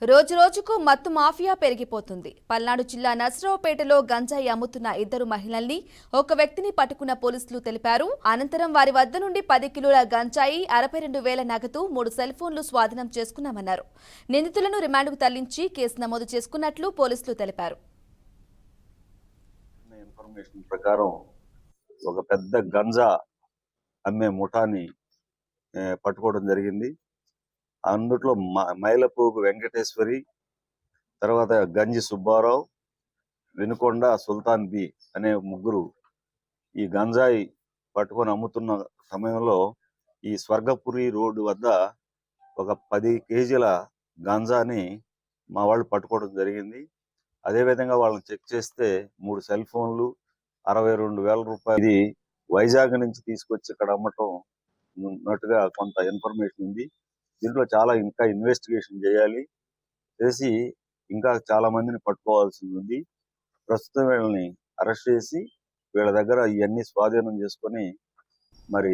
రోజు రోజుకు మత్తు మాఫియా పెరిగిపోతుంది. పల్నాడు జిల్లా నర్సరావుపేటలో గంజాయి అమ్ముతున్న ఇద్దరు మహిళల్ని ఒక వ్యక్తిని పట్టుకున్న పోలీసులు తెలిపారు. అనంతరం వారి వద్ద నుండి 10 కిలోల గంజాయి, 62,000 నగదు, 3 సెల్ ఫోన్లు స్వాధీనం చేసుకున్నామన్నారు. నిందితులను రిమాండ్కు తరలించి కేసు నమోదు చేసుకున్నట్లు పోలీసులు తెలిపారు. ఇన్ఫర్మేషన్ ప్రకారం ఒక పెద్ద గంజా అమ్మే ముఠాని పట్టుకోవడం జరిగింది. అందుట్లో మైలపోగు వెంకటేశ్వరి, తర్వాత గంజి సుబ్బారావు, వినుకొండ సుల్తాన్ బి అనే ముగ్గురు ఈ గంజాయి పట్టుకొని అమ్ముతున్న సమయంలో ఈ స్వర్గపురి రోడ్డు వద్ద ఒక 10 కేజీల గంజాని మా వాళ్ళు పట్టుకోవడం జరిగింది. అదేవిధంగా వాళ్ళని చెక్ చేస్తే 3 సెల్ ఫోన్లు, 62,000 రూపాయలు ఇది వైజాగ్ నుంచి తీసుకొచ్చి ఇక్కడ అమ్మటం ఉన్నట్టుగా కొంత ఇన్ఫర్మేషన్ ఉంది. దీంట్లో చాలా ఇంకా ఇన్వెస్టిగేషన్ చేసి ఇంకా చాలా మందిని పట్టుకోవాల్సి ఉంది. ప్రస్తుతం వీళ్ళని అరెస్ట్ చేసి వీళ్ళ దగ్గర ఇవన్నీ స్వాధీనం చేసుకొని మరి